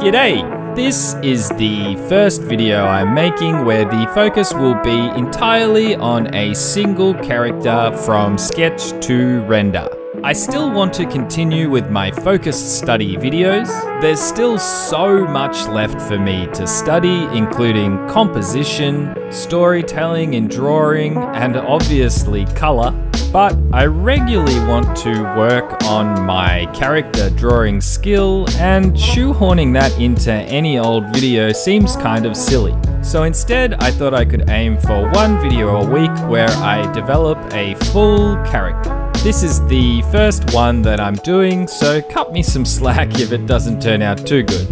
G'day! This is the first video I'm making where the focus will be entirely on a single character from sketch to render. I still want to continue with my focused study videos. There's still so much left for me to study, including composition, storytelling and drawing, and obviously color. But I regularly want to work on my character drawing skill, and shoehorning that into any old video seems kind of silly. So instead, I thought I could aim for one video a week where I develop a full character. This is the first one that I'm doing, so cut me some slack if it doesn't turn out too good.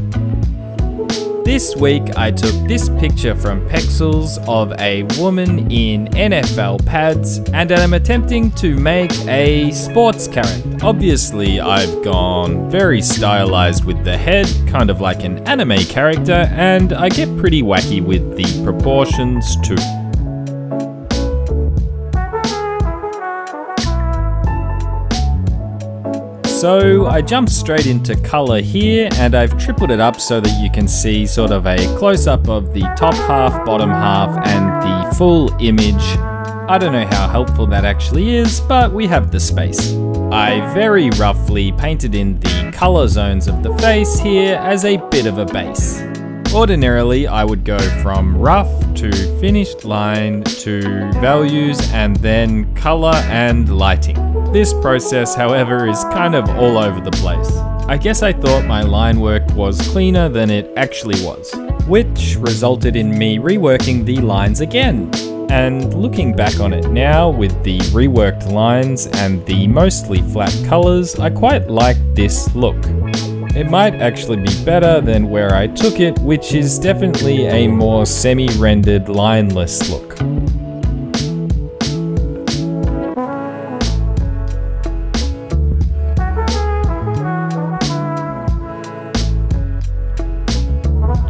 This week I took this picture from Pexels of a woman in NFL pads, and I'm attempting to make a sports character. Obviously I've gone very stylized with the head, kind of like an anime character, and I get pretty wacky with the proportions too. So I jumped straight into color here, and I've tripled it up so that you can see sort of a close-up of the top half, bottom half, and the full image. I don't know how helpful that actually is, but we have the space. I very roughly painted in the color zones of the face here as a bit of a base. Ordinarily, I would go from rough to finished line to values and then color and lighting. This process, however, is kind of all over the place. I guess I thought my line work was cleaner than it actually was, which resulted in me reworking the lines again. And looking back on it now with the reworked lines and the mostly flat colors, I quite like this look. It might actually be better than where I took it, which is definitely a more semi-rendered lineless look.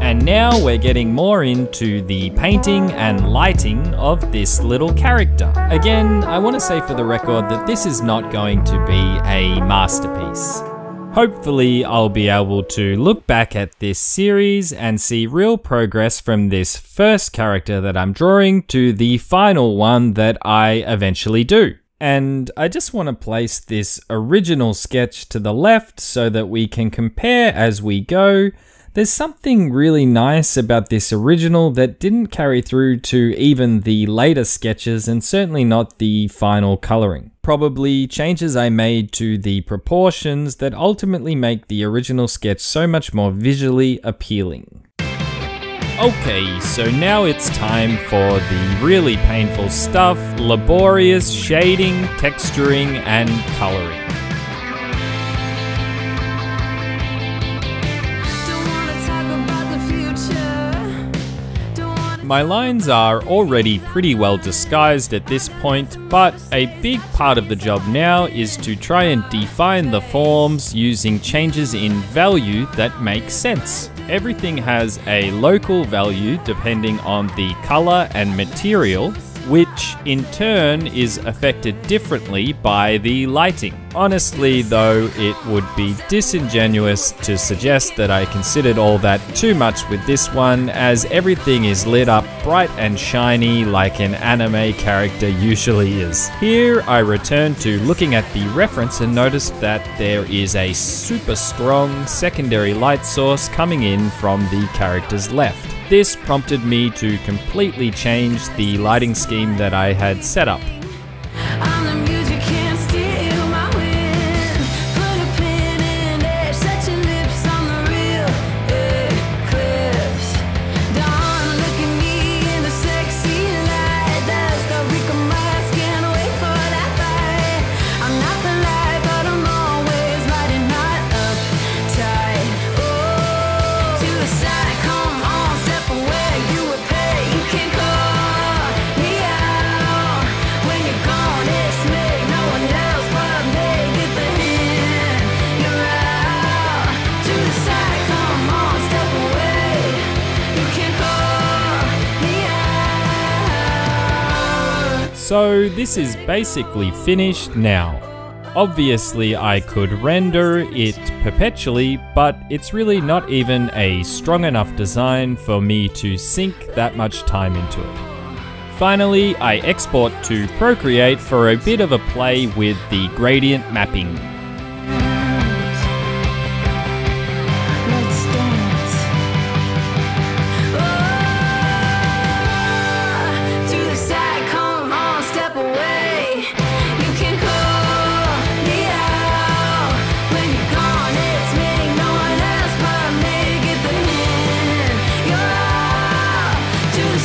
And now we're getting more into the painting and lighting of this little character. Again, I want to say for the record that this is not going to be a masterpiece. Hopefully I'll be able to look back at this series and see real progress from this first character that I'm drawing to the final one that I eventually do. And I just want to place this original sketch to the left so that we can compare as we go. There's something really nice about this original that didn't carry through to even the later sketches, and certainly not the final coloring. Probably changes I made to the proportions that ultimately make the original sketch so much more visually appealing. Okay, so now it's time for the really painful stuff: laborious shading, texturing, and coloring. My lines are already pretty well disguised at this point, but a big part of the job now is to try and define the forms using changes in value that make sense. Everything has a local value depending on the color and material, which in turn is affected differently by the lighting. Honestly though, it would be disingenuous to suggest that I considered all that too much with this one, as everything is lit up bright and shiny like an anime character usually is. Here I returned to looking at the reference and noticed that there is a super strong secondary light source coming in from the character's left. This prompted me to completely change the lighting scheme that I had set up. So this is basically finished now. Obviously, I could render it perpetually, but it's really not even a strong enough design for me to sink that much time into it. Finally, I export to Procreate for a bit of a play with the gradient mapping.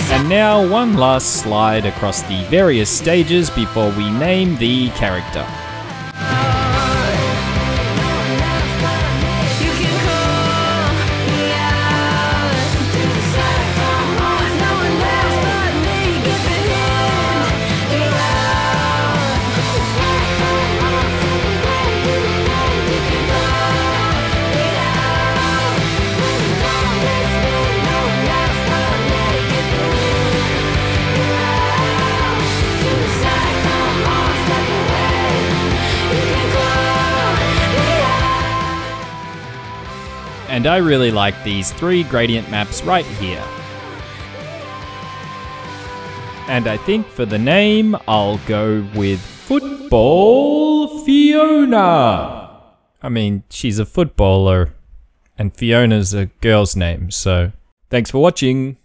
And now one last slide across the various stages before we name the character. And I really like these 3 gradient maps right here. And I think for the name, I'll go with Football Fiona. I mean, she's a footballer, and Fiona's a girl's name, so thanks for watching.